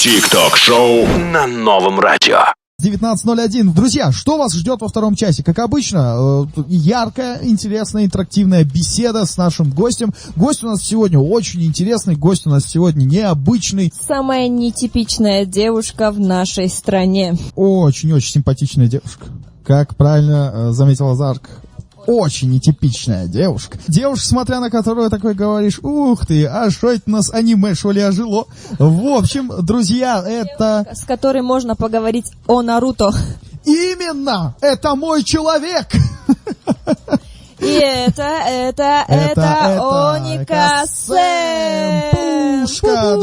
ТикТок-шоу на Новом радио. 19:01. Друзья, что вас ждет во втором часе? Как обычно, яркая, интересная, интерактивная беседа с нашим гостем. Гость у нас сегодня очень интересный, гость у нас сегодня необычный. Самая нетипичная девушка в нашей стране. Очень-очень симпатичная девушка. Как правильно заметила Зарк, очень нетипичная девушка. Девушка, смотря на которую такой говоришь: ух ты, а что это у нас аниме, что ли, ожило? В общем, друзья, это... С которой можно поговорить о Наруто. Именно! Это мой человек! И это Оника Сэм! Пушка,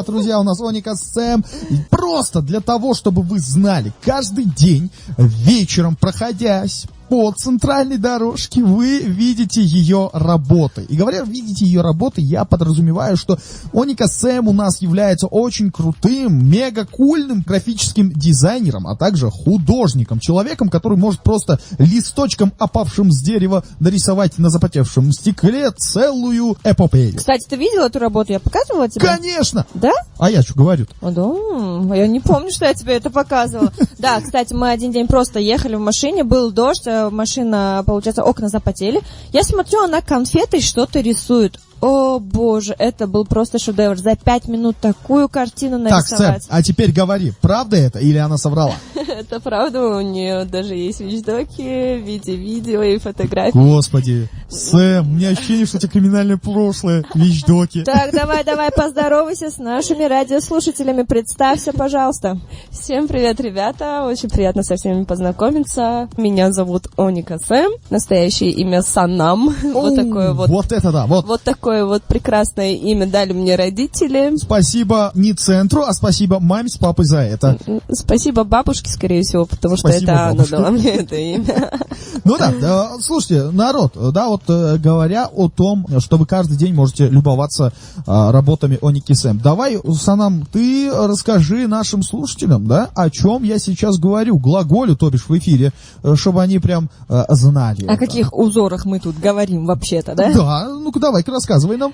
друзья, у нас Оника Сэм. Просто для того, чтобы вы знали, каждый день вечером, проходясь по центральной дорожке, вы видите ее работы. И говоря, видите ее работы, я подразумеваю, что Оника Сэм у нас является очень крутым, мега-кульным графическим дизайнером, а также художником, человеком, который может просто листочком, опавшим с дерева, нарисовать на запотевшем стекле целую эпопею. Кстати, ты видел эту работу? Я показывала тебе? Конечно! Да? А я что говорю? Да, я не помню, что я тебе это показывала. Да, кстати, мы один день просто ехали в машине, был дождь, машина, получается, окна запотели. Я смотрю, она конфетой что-то рисует. О, боже, это был просто шедевр. За 5 минут такую картину нарисовать. Так, Сэм, а теперь говори, правда это или она соврала? Это правда, у нее даже есть вещдоки в виде видео и фотографий. Господи, Сэм, у меня ощущение, что у тебя криминальное прошлое, вещдоки. Так, давай, поздоровайся с нашими радиослушателями, представься, пожалуйста. Всем привет, ребята, очень приятно со всеми познакомиться. Меня зовут Оника Сэм, настоящее имя Санам. Вот такое вот. Вот это да, вот. Вот такое вот прекрасное имя дали мне родители. Спасибо не центру, а спасибо маме с папой за это. Спасибо бабушке, скорее всего, потому что Спасибо, это бабушка. она дала мне это имя. Ну да, слушайте, народ, да, вот говоря о том, что вы каждый день можете любоваться работами Оники Сэм, давай, Санам, ты расскажи нашим слушателям, да, о чем я сейчас говорю, глаголю, то бишь в эфире, чтобы они прям знали. О каких узорах мы тут говорим вообще-то, да? Да, ну-ка давай-ка рассказывай нам.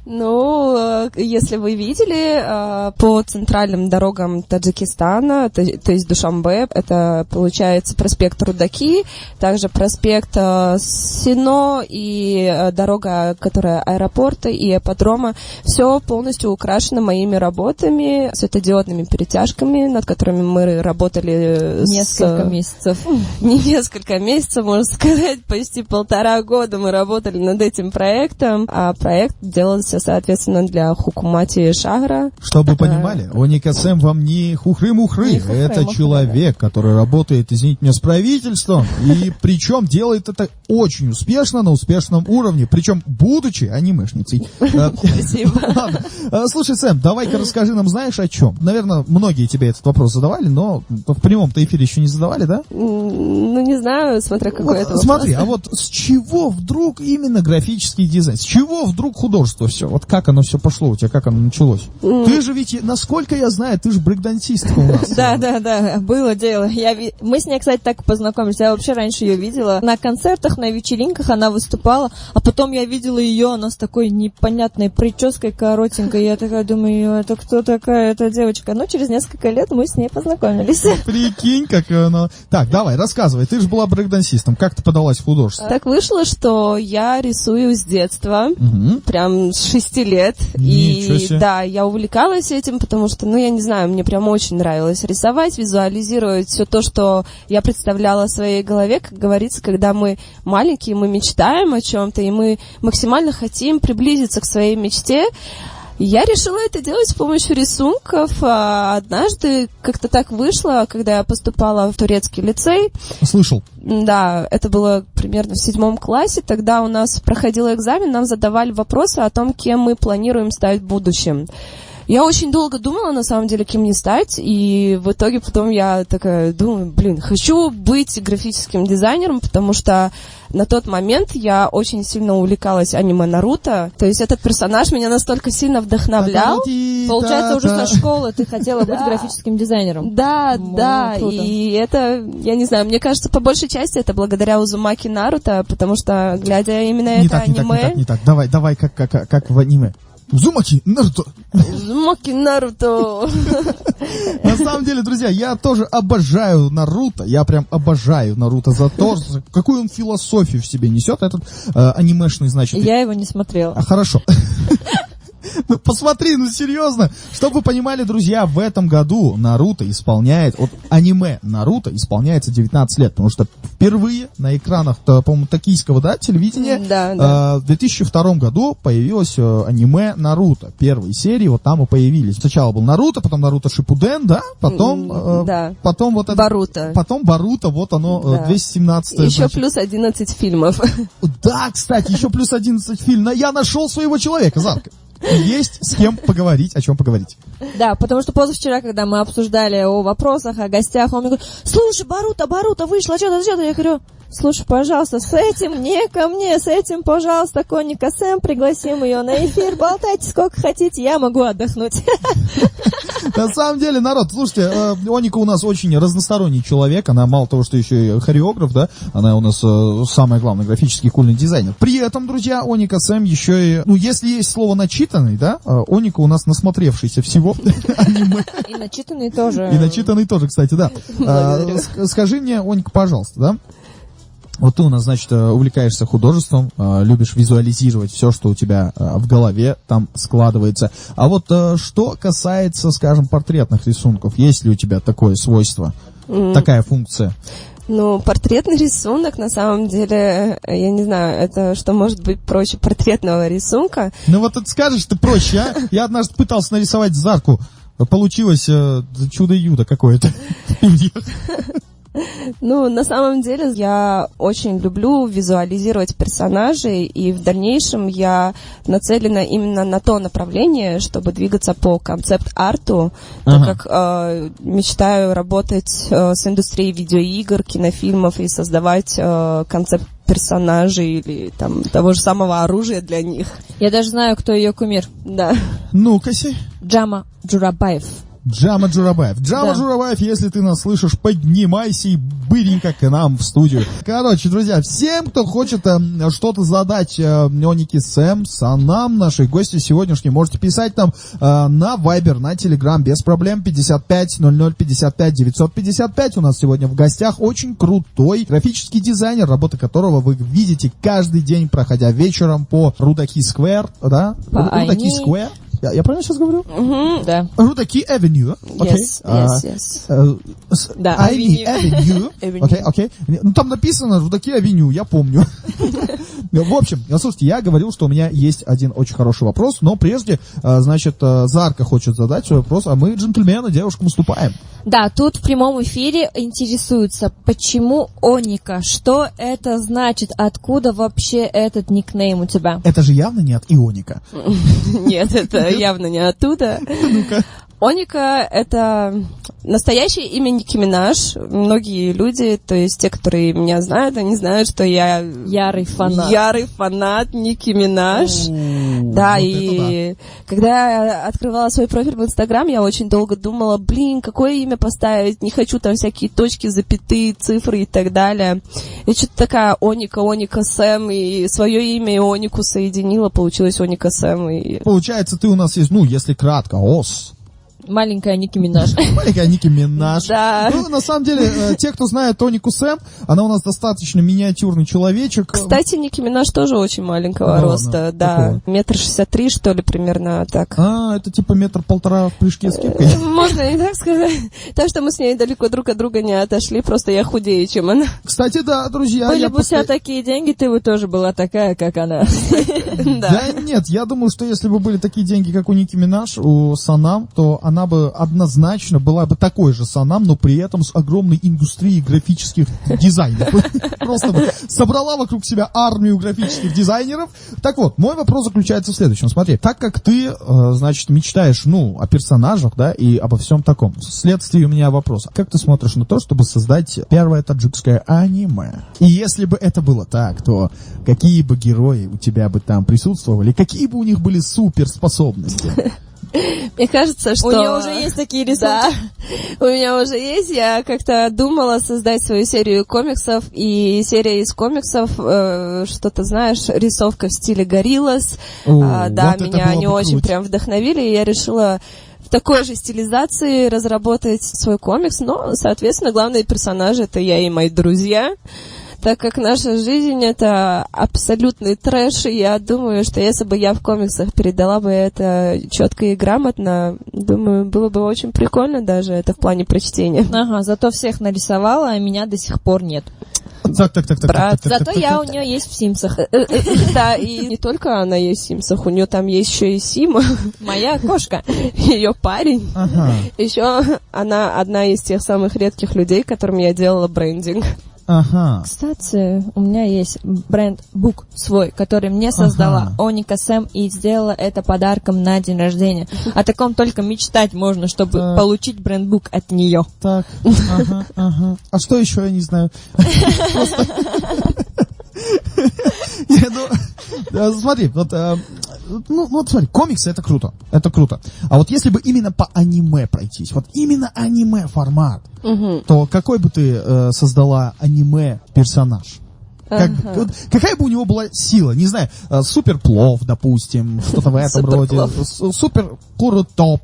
Ну, если вы видели, по центральным дорогам Таджикистана, то есть Душанбе, это, получается, проспект Рудаки, также проспект Сино и дорога, которая аэропорта и ипподрома, все полностью украшено моими работами, светодиодными перетяжками, над которыми мы работали несколько месяцев. Не несколько месяцев, можно сказать, почти 1,5 года мы работали над этим проектом, а проект делался, соответственно, для Хукумати Шагра. Чтобы вы понимали, Оника Сэм вам не хухры-мухры. Это человек, который работает, извините меня, с правительством, и причем делает это очень успешно, на успешном уровне, причем будучи анимешницей. Спасибо. Ладно. Слушай, Сэм, давай-ка расскажи нам, знаешь, о чем? Наверное, многие тебе этот вопрос задавали, но в прямом-то эфире еще не задавали, да? Ну, не знаю, смотря какой это вопрос. Смотри, а вот с чего вдруг именно графический дизайн? С чего вдруг художество все? Вот как оно все пошло у тебя, как оно началось? Ты же ведь, насколько я знаю, ты же брейкдансистка у нас. Да, было дело. Мы с ней, кстати, так познакомились. Я вообще раньше ее видела на концертах, на вечеринках она выступала, а потом я видела ее, она с такой непонятной прической коротенькой. Я такая думаю, это кто такая эта девочка? Но через несколько лет мы с ней познакомились. Прикинь, как оно... Так, давай, рассказывай. Ты же была брейкдансистом. Как ты подалась в художество? Так вышло, что я рисую с детства, прям с 6 лет. Ничего себе. И да, я увлекалась этим, потому что, я не знаю, мне прям очень нравилось рисовать, визуализировать все то, что я представляла в своей голове. Как говорится, когда мы маленькие, мы мечтаем о чем-то, и мы максимально хотим приблизиться к своей мечте. Я решила это делать с помощью рисунков. А однажды как-то так вышло, когда я поступала в турецкий лицей. Слышал. Да, это было примерно в 7 классе. Тогда у нас проходил экзамен, нам задавали вопросы о том, кем мы планируем стать в будущем. Я очень долго думала, на самом деле, кем мне стать, и в итоге потом я такая думаю, хочу быть графическим дизайнером, потому что на тот момент я очень сильно увлекалась аниме Наруто, то есть этот персонаж меня настолько сильно вдохновлял. Получается, уже со школы ты хотела быть графическим дизайнером. Да, круто. И это, я не знаю, мне кажется, по большей части это благодаря Узумаки Наруто, потому что, глядя именно это аниме... Не так, давай, как в аниме. Узумаки Наруто. Узумаки Наруто. На самом деле, друзья, я тоже обожаю Наруто. Я прям обожаю Наруто за то, какую он философию в себе несет. Этот анимешный, значит... Я его не смотрела. Хорошо. Ну, посмотри, ну серьезно. Чтобы вы понимали, друзья, в этом году Наруто исполняет, вот аниме Наруто исполняется 19 лет, потому что впервые на экранах, по-моему, токийского, да, телевидения, Да. в 2002 году появилось аниме Наруто. Первые серии вот там и появились. Сначала был Наруто, потом Наруто Шипуден, да, потом, Да. потом вот это... Боруто. Потом Боруто, вот оно, Да. 217 Еще значит. плюс 11 фильмов. Да, кстати, еще плюс 11 фильм. Я нашел своего человека, Зарка. Есть с кем поговорить, о чем поговорить. Да, потому что позавчера, когда мы обсуждали о вопросах, о гостях, он мне говорит: слушай, Боруто вышла, что-то. Я говорю: слушай, пожалуйста, с этим не ко мне, с этим, пожалуйста, Коника Сэм, пригласим ее на эфир, болтайте сколько хотите, я могу отдохнуть. На самом деле, народ, слушайте, Оника у нас очень разносторонний человек, она мало того, что еще и хореограф, да, она у нас самое главное, графический кульный дизайнер. При этом, друзья, Оника Сэм еще и, ну, если есть слово начитанный, да, Оника у нас насмотревшийся всего аниме. И начитанный тоже. И начитанный тоже, кстати, да. Скажи мне, Оника, пожалуйста, да, вот ты у нас, значит, увлекаешься художеством, любишь визуализировать все, что у тебя в голове там складывается. А вот что касается, скажем, портретных рисунков, есть ли у тебя такое свойство, такая функция? Ну, портретный рисунок, на самом деле, я не знаю, это что может быть проще портретного рисунка? Ну вот это скажешь ты проще, а? Я однажды пытался нарисовать Зарку, получилось чудо-юдо какое-то. Ну, на самом деле, я очень люблю визуализировать персонажей, и в дальнейшем я нацелена именно на то направление, чтобы двигаться по концепт-арту, так как мечтаю работать с индустрией видеоигр, кинофильмов и создавать концепт персонажей или там того же самого оружия для них. Я даже знаю, кто ее кумир. Да. Ну-ка-си. Джама Джурабаев. Джама Джурабаев. Джама Да. Джурабаев, если ты нас слышишь, поднимайся и быренько к нам в студию. Короче, друзья, всем, кто хочет что-то задать Онике Сэм, Санам, нашей гости сегодняшней, можете писать нам на Viber, на Telegram, без проблем, 55 00 55 955. У нас сегодня в гостях очень крутой графический дизайнер, работа которого вы видите каждый день, проходя вечером по Рудаки Сквер, да? Рудаки Сквер. Я правильно сейчас говорю? Да. Рудаки Авеню. Yes. Да, Авеню. Окей. Ну, там написано Рудаки Авеню, я помню. В общем, слушайте, я говорил, что у меня есть один очень хороший вопрос, но прежде, значит, Зарка хочет задать свой вопрос, а мы, джентльмены, девушкам, уступаем. Да, тут в прямом эфире интересуются, почему Оника, что это значит, откуда вообще этот никнейм у тебя? Это же явно не от Ионика. Нет, это явно не оттуда. Ну-ка. Оника — это настоящее имя Ники Минаж. Многие люди, то есть те, которые меня знают, они знают, что я Ярый фанат. ярый фанат Ники Минаж. Да, вот и когда я открывала свой профиль в Инстаграм, я очень долго думала, какое имя поставить, не хочу там всякие точки, запятые, цифры и так далее. И что-то такая Оника Сэм, и свое имя и Онику соединила, получилось Оника Сэм. И... Получается, ты у нас есть, ну, если кратко, ОС. Маленькая Ники Минаж. Маленькая Ники Минаж. Да. Ну, на самом деле, те, кто знает Онику Сэм, она у нас достаточно миниатюрный человечек. Кстати, Ники Минаж тоже очень маленького Да роста, ладно? да. Какого? 1,63 м, что ли, примерно так. Это типа 1,5 метра в прыжке с кепкой. Можно и так сказать. Так что мы с ней далеко друг от друга не отошли, просто я худее, чем она. Кстати, да, друзья. Были я бы у тебя такие деньги, ты бы тоже была такая, как она. Да нет, я думаю, что если бы были такие деньги, как у Ники Минаж, у Санам, то она бы однозначно была бы такой же Санам, но при этом с огромной индустрией графических дизайнеров. Просто бы собрала вокруг себя армию графических дизайнеров. Так вот, мой вопрос заключается в следующем. Смотри, так как ты, значит, мечтаешь, ну, о персонажах, да, и обо всем таком, вследствие у меня вопрос. Как ты смотришь на то, чтобы создать первое таджикское аниме? И если бы это было так, то какие бы герои у тебя бы там присутствовали, какие бы у них были суперспособности? Мне кажется, что... У нее уже есть такие рисунки. Да, у меня уже есть. Я как-то думала создать свою серию комиксов, и серия из комиксов, что-то, знаешь, рисовка в стиле Гориллас. Да, вот меня они очень прям вдохновили, и я решила в такой же стилизации разработать свой комикс, но, соответственно, главные персонажи — это я и мои друзья. Так как наша жизнь — это абсолютный трэш, и я думаю, что если бы я в комиксах передала бы это четко и грамотно, думаю, было бы очень прикольно даже это в плане прочтения. Ага, зато всех нарисовала, а меня до сих пор нет. Так. Зато я у нее есть в Симсах. Да, и не только она есть в Симсах, у нее там есть еще и Сима, Моя кошка. ее парень. Ага. Еще она одна из тех самых редких людей, которым я делала брендинг. Ага. Кстати, у меня есть бренд-бук свой, который мне создала Оника Сэм, и сделала это подарком на день рождения. О таком только мечтать можно, чтобы получить бренд-бук от нее. Так, ага. А что еще, я не знаю. Смотри, вот смотри, комиксы — это круто, А вот если бы именно по аниме пройтись, вот именно аниме формат, то какой бы ты создала аниме-персонаж? Какая бы у него была сила? Не знаю, супер плов, допустим, что-то в этом роде. Супер курутоп,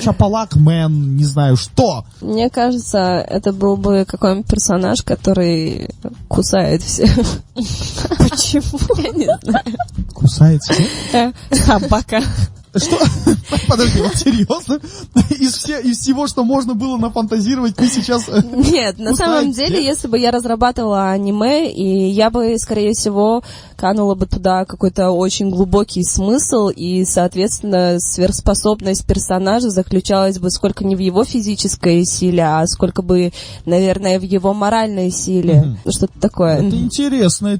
Чапалак Мэн, не знаю что. Мне кажется, это был бы какой-нибудь персонаж, который кусает всех. Почему? Я не знаю. Кусает всех? Собака. Что? Подожди, вот серьезно? Из всего, что можно было нафантазировать, ты сейчас... Нет, на самом деле, если бы я разрабатывала аниме, и я бы, скорее всего, канула бы туда какой-то очень глубокий смысл, и, соответственно, сверхспособность персонажа заключалась бы сколько не в его физической силе, а сколько бы, наверное, в его моральной силе. Что-то такое. Это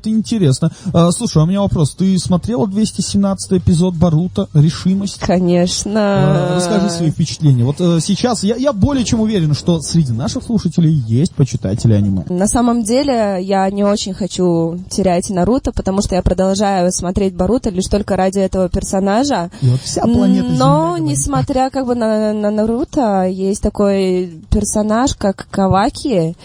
интересно. Слушай, у меня вопрос. Ты смотрела 217-й эпизод Боруто «Решимость»? Конечно. Расскажи свои впечатления. Вот сейчас я более чем уверен, что среди наших слушателей есть почитатели аниме. На самом деле я не очень хочу терять Наруто, потому что я продолжаю смотреть Боруто лишь только ради этого персонажа. И вот вся планета Земля. Но, несмотря как бы на Наруто, есть такой персонаж, как Каваки,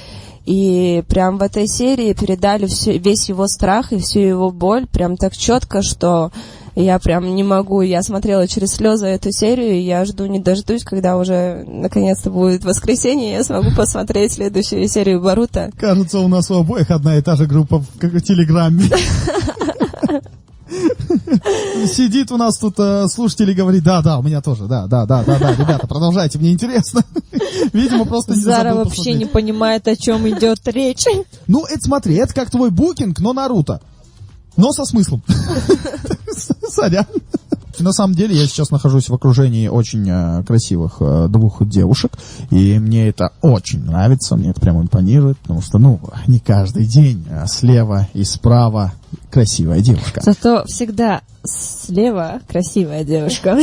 и прям в этой серии передали весь его страх и всю его боль прям так четко, что я прям не могу. Я смотрела через слезы эту серию, и я жду не дождусь, когда уже наконец-то будет воскресенье, и я смогу посмотреть следующую серию Боруто. Кажется, у нас у обоих одна и та же группа в Телеграме. Сидит у нас тут слушатель и говорит: да, у меня тоже, да, ребята, продолжайте, мне интересно. Видимо, просто не Зара забыл вообще посмотреть. не понимает, о чем идет речь. Ну, это смотри, это как твой букинг, но Наруто. Но со смыслом. Сорян. На самом деле я сейчас нахожусь в окружении очень красивых двух девушек, и мне это очень нравится, мне это прямо импонирует, потому что, не каждый день слева и справа красивая девушка. Зато всегда слева красивая девушка.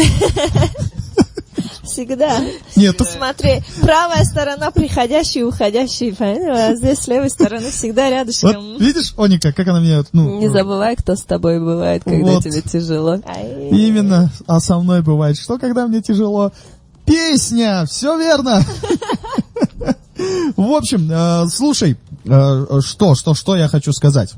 Всегда. Нет, Смотри, правая сторона приходящий и уходящий, а здесь с левой стороны всегда рядышком. вот видишь, Оника, как она меня... Не забывай, кто с тобой бывает, когда Вот. тебе тяжело. Именно, а со мной бывает, что когда мне тяжело? Песня, все верно. В общем, слушай, что я хочу сказать.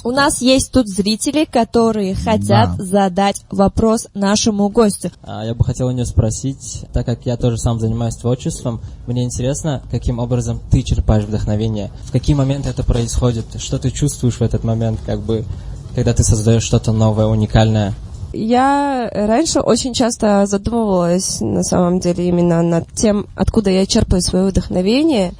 У нас есть тут зрители, которые хотят задать вопрос нашему гостю. Я бы хотел у нее спросить, так как я тоже сам занимаюсь творчеством, мне интересно, каким образом ты черпаешь вдохновение, в какие моменты это происходит, что ты чувствуешь в этот момент, когда ты создаешь что-то новое, уникальное. Я раньше очень часто задумывалась, на самом деле, именно над тем, откуда я черпаю свое вдохновение.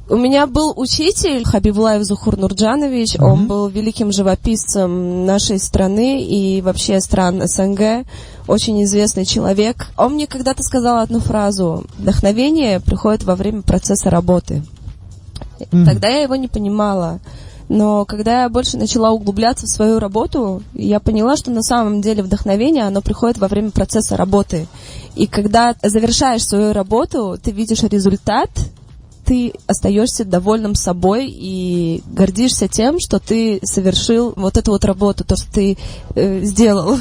У меня был учитель Хабибулаев Зухур Нурджанович, он был великим живописцем нашей страны и вообще стран СНГ, очень известный человек. Он мне когда-то сказал одну фразу: вдохновение приходит во время процесса работы. Тогда я его не понимала. Но когда я больше начала углубляться в свою работу, я поняла, что на самом деле вдохновение, оно приходит во время процесса работы. И когда завершаешь свою работу, ты видишь результат, ты остаешься довольным собой и гордишься тем, что ты совершил вот эту вот работу, то, что ты сделал.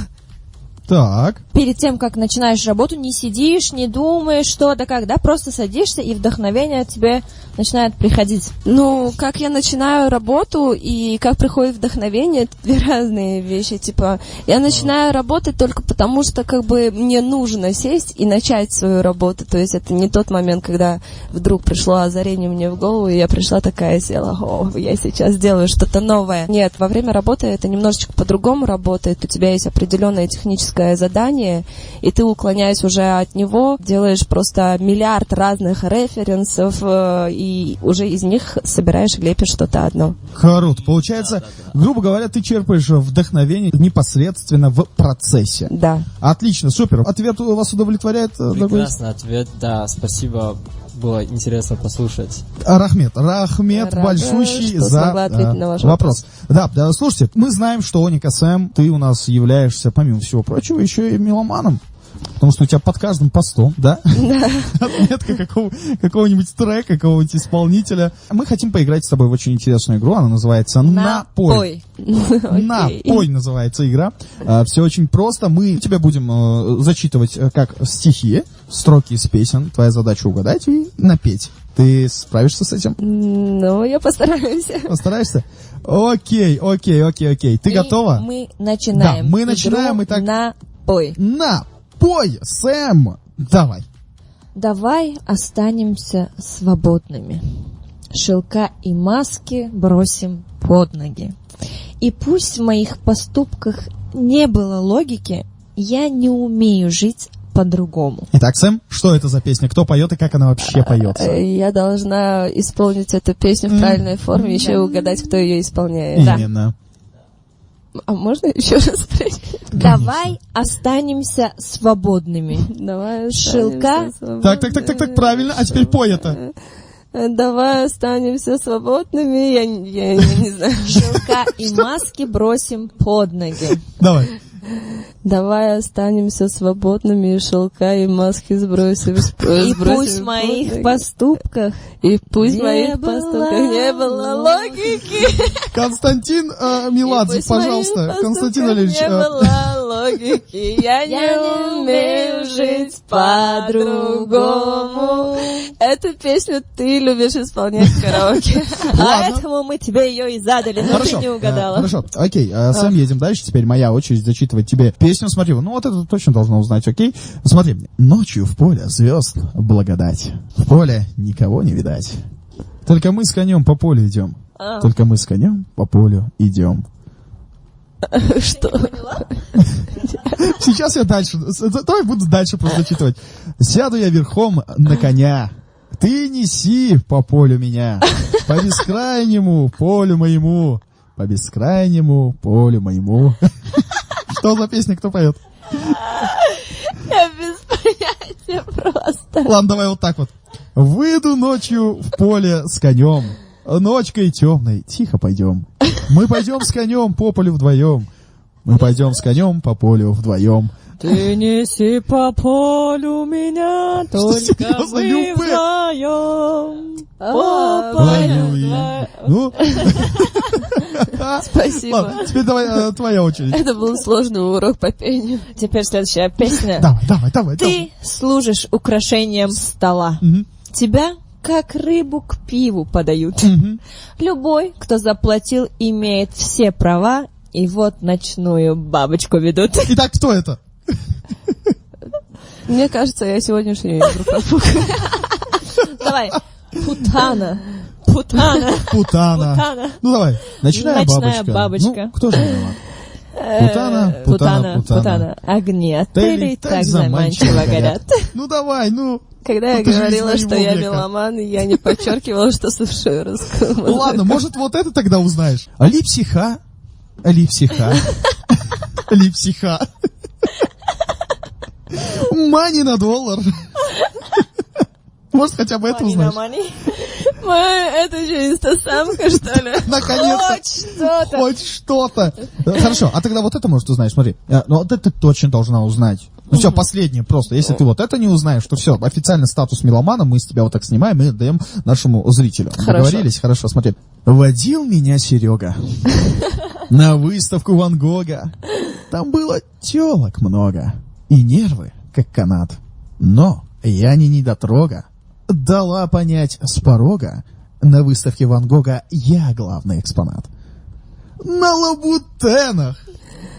Так. Перед тем, как начинаешь работу, не сидишь, не думаешь, что да как, да, просто садишься, и вдохновение тебе начинает приходить. Ну, как я начинаю работу и как приходит вдохновение, это две разные вещи. Типа, я начинаю работать только потому, что как бы мне нужно сесть и начать свою работу. То есть это не тот момент, когда вдруг пришло озарение мне в голову, и я пришла такая, села, я сейчас сделаю что-то новое. Нет, во время работы это немножечко по-другому работает. У тебя есть определенное техническое задание, и ты, уклоняясь уже от него, делаешь просто миллиард разных референсов, и уже из них собираешь и лепишь что-то одно. Круто. Получается, грубо говоря, ты черпаешь вдохновение непосредственно в процессе. Да. Отлично, супер. Ответ вас удовлетворяет? Прекрасный ответ, да, спасибо. Было интересно послушать. Рахмет, Рада, большущий что смогла ответить на за ваш вопрос. Да, слушайте, мы знаем, что Оник СМ, ты у нас являешься, помимо всего прочего, еще и меломаном. Потому что у тебя под каждым постом, да? Отметка какого-нибудь трека, какого-нибудь исполнителя. Мы хотим поиграть с тобой в очень интересную игру. Она называется «Напой». «Напой» называется игра. Все очень просто. Мы тебе будем зачитывать как стихи, строки из песен. Твоя задача угадать и напеть. Ты справишься с этим? Ну, я постараюсь. Постараешься? Окей. Ты готова? Мы начинаем. Да, мы начинаем. Итак, «Напой». Напой, Сэм. Давай. Давай останемся свободными. Шелка и маски бросим под ноги. И пусть в моих поступках не было логики, я не умею жить по-другому. Итак, Сэм, что это за песня? Кто поет и как она вообще поется? Я должна исполнить эту песню в правильной форме, еще и угадать, кто ее исполняет. Именно. А можно еще раз спросить? Давай останемся свободными. Давай Шелка. Так, правильно. А теперь пой это. Давай останемся свободными. Я не знаю. Шелка и маски бросим под ноги. Давай. Давай останемся свободными, и шелка и маски сбросим. И пусть в моих поступках не было логики. Константин Меладзе, пожалуйста. Константин Олегович. Не было логики. Я не умею жить по-другому. Эту песню ты любишь исполнять в караоке. Поэтому мы тебе ее и задали, но ты не угадала. Хорошо, окей. Сэм, едем дальше. Теперь моя очередь зачитывать тебе песню. Смотри, ну вот это точно должна узнать, окей? Смотри мне. Ночью в поле звезд благодать. В поле никого не видать. Только мы с конем по полю идем. Только мы с конем по полю идем. Что? Сейчас я дальше. Давай буду дальше просто зачитывать. Сяду я верхом на коня. Ты неси по полю меня. По бескрайнему полю моему. По бескрайнему полю моему. Что за песня, кто поет? Я без понятия просто. Ладно, давай вот так вот. Выйду ночью в поле с конем. Ночкой темной, тихо пойдем. Мы пойдем с конем по полю вдвоем. Мы пойдем с конем по полю вдвоем. Ты неси по полю меня, только мы вдвоем. Ну, Спасибо. ладно, теперь давай твоя очередь. Это был сложный урок по пению. Теперь следующая песня. Давай. Ты служишь украшением стола. Тебя как рыбу к пиву подают. Любой, кто заплатил, имеет все права, и вот ночную бабочку ведут. Итак, кто это? Мне кажется, я сегодняшнюю игру профукаю. Давай. Путана. Ну давай, ночная бабочка. Ну, кто же виноват? Путана. Огни отелей так заманчиво горят. Ну давай, ну. Когда я говорила, что я меломан, я не подчеркивала, что слушаю русскую музыку. Ладно, может, вот это тогда узнаешь. Липсиха. Мани на доллар. Может, хотя бы это узнаешь. Это что, инстасамка, что ли? Наконец-то. Хоть что-то. Хорошо, а тогда вот это, может, узнаешь, смотри. Ну, вот это ты точно должна узнать. Ну все, последнее просто. Если ты вот это не узнаешь, то все, официальный статус меломана, мы с тебя вот так снимаем и даем нашему зрителю. Договорились? Хорошо, смотри. Водил меня Серега на выставку Ван Гога. там было тёлок много, и нервы, как канат. Но я не недотрога. Дала понять с порога, на выставке Ван Гога я главный экспонат. На лабутенах.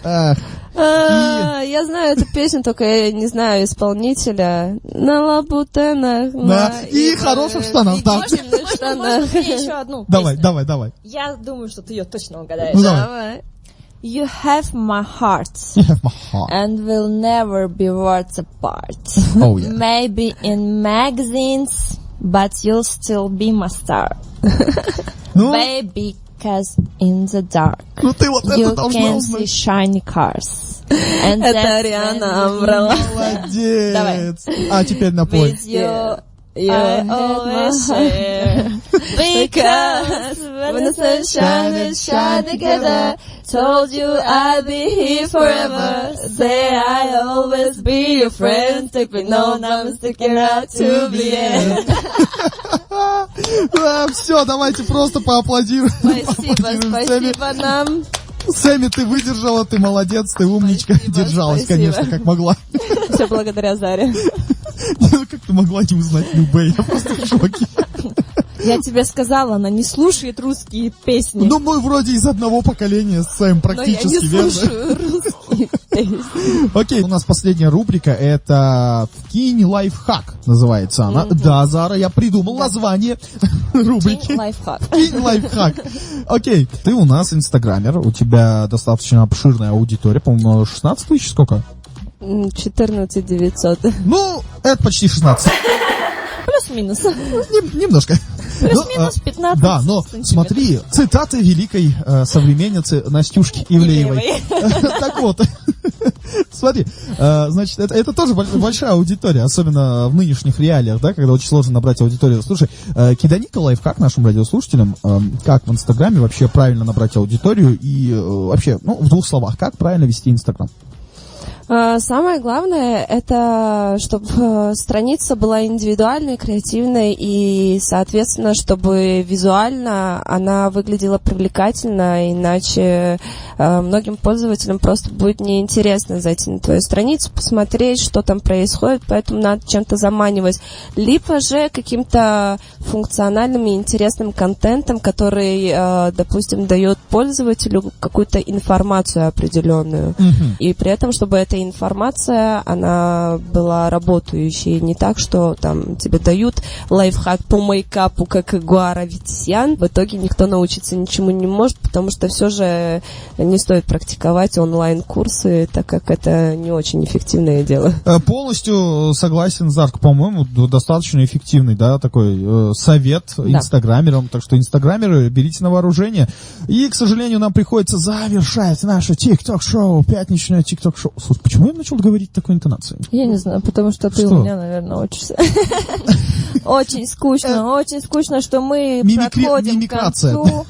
Ах. Я знаю эту песню, только я не знаю исполнителя. На лабутенах. Да. И хороших штанах. Да. Можно мне еще одну Давай, песню? давай. Я думаю, что ты ее точно угадаешь. Ну, давай. You have my heart, You have my heart. and we'll never be worlds apart. Oh, yeah. Maybe in magazines, but you'll still be my star. Ну, Baby, cause in the dark, ну ты вот это you должна can see узнать. shiny cars. And Это that's Ариана when we Амбрелла. Молодец. Давай. А теперь напой. With you, You I had always my share. Because when the sunshine is shine together, told you I'd be here forever. Say I'll always be your friend. Take me known I'm sticking out to the end. Да, все, давайте просто поаплодируем. Спасибо нам. Сэмми, ты выдержала, ты молодец, ты умничка. Спасибо, Держалась, спасибо. конечно, как могла. Все благодаря Заре. Ну, как ты могла не узнать Любэ? Я просто в шоке. Я тебе сказала, она не слушает русские песни. Ну, мы вроде из одного поколения с Сэм Но я практически, не верно? слушаю русские песни. Окей, у нас последняя рубрика, это «Вкинь лайфхак» называется она. Да, Зара, я придумал название рубрики. Лайфхак. «Вкинь лайфхак». Окей, ты у нас инстаграмер, у тебя достаточно обширная аудитория, по-моему, 16 тысяч сколько? 14 900. Ну, это почти 16. Плюс-минус. Немножко. Плюс-минус 15 Да, но сантиметров. смотри, цитаты великой современницы Настюшки Ивлеевой. Так вот, смотри, значит, это тоже большая аудитория, особенно в нынешних реалиях, да, когда очень сложно набрать аудиторию. Слушай, кидай-ка лайфхак нашим радиослушателям, как в Инстаграме вообще правильно набрать аудиторию и вообще, ну, в 2 словах, как правильно вести Инстаграм? Самое главное, это чтобы страница была индивидуальной, креативной и, соответственно, чтобы визуально она выглядела привлекательно, иначе многим пользователям просто будет неинтересно зайти на твою страницу, посмотреть, что там происходит, поэтому надо чем-то заманивать. Либо же каким-то функциональным и интересным контентом, который, допустим, дает пользователю какую-то информацию определенную. И при этом, чтобы эта информация, она была работающей. Не так, что там тебе дают лайфхак по мейкапу, как Гуара Витисьян. В итоге никто научиться ничему не может, потому что все же не стоит практиковать онлайн-курсы, так как это не очень эффективное дело. Полностью согласен, Зарк, по-моему, достаточно эффективный, да, такой совет инстаграмерам. Так что инстаграмеры, берите на вооружение. И, к сожалению, нам приходится завершать наше ТикТок-шоу, пятничное ТикТок-шоу. Слушай, почему я начал говорить такой интонацией? Я не знаю, потому что ты Что? у меня, наверное, учишься. Очень скучно, что мы проходим к мимикрация. концу.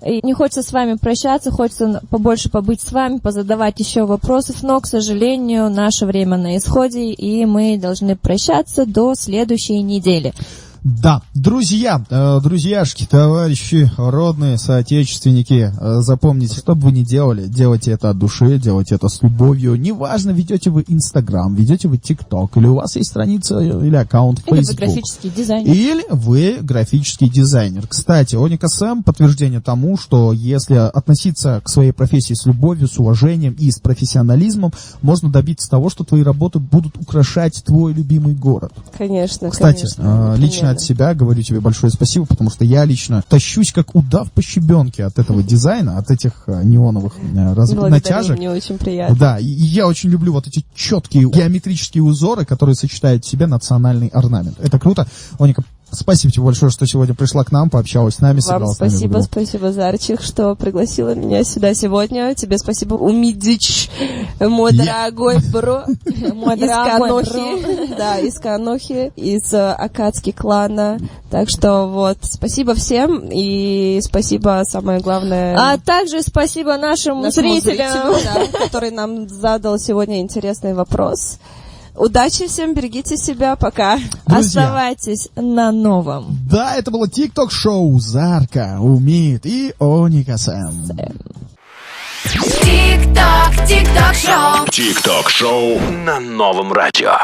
И не хочется с вами прощаться, хочется побольше побыть с вами, позадавать еще вопросов, но, к сожалению, наше время на исходе, и мы должны прощаться до следующей недели. Да, друзья, друзьяшки, товарищи, родные, соотечественники, запомните, что бы вы ни делали, делайте это от души, делайте это с любовью. Неважно, ведете вы Инстаграм, ведете вы ТикТок, или у вас есть страница или аккаунт в Или вы Facebook. графический дизайнер. Или вы графический дизайнер. Кстати, Оника Сэм подтверждение тому, что если относиться к своей профессии с любовью, с уважением и с профессионализмом, можно добиться того, что твои работы будут украшать твой любимый город. Конечно, Кстати, конечно, лично от себя говорю тебе большое спасибо, потому что я лично тащусь как удав по щебенке от этого дизайна, от этих неоновых натяжек. Мне очень приятно. Да, и я очень люблю вот эти четкие геометрические узоры, которые сочетают в себе национальный орнамент. Это круто. Оника, спасибо тебе большое, что сегодня пришла к нам, пообщалась с нами, Вам сыграла с нами в игру. спасибо, Зарчик, что пригласила меня сюда сегодня. Тебе спасибо, Умидич, мой дорогой бро, Мой из дорогой Канохи, да, из Канохи, из Акацки клана. Так что вот, спасибо всем и спасибо, самое главное, А также спасибо нашему зрителям. да, который нам задал сегодня интересный вопрос. Удачи всем, берегите себя, пока. Друзья. Оставайтесь на новом. Да, это было ТикТок-шоу Зарка, Умит и Оника Сэм. Тик-ток, тик-ток ТикТок-шоу на новом радио.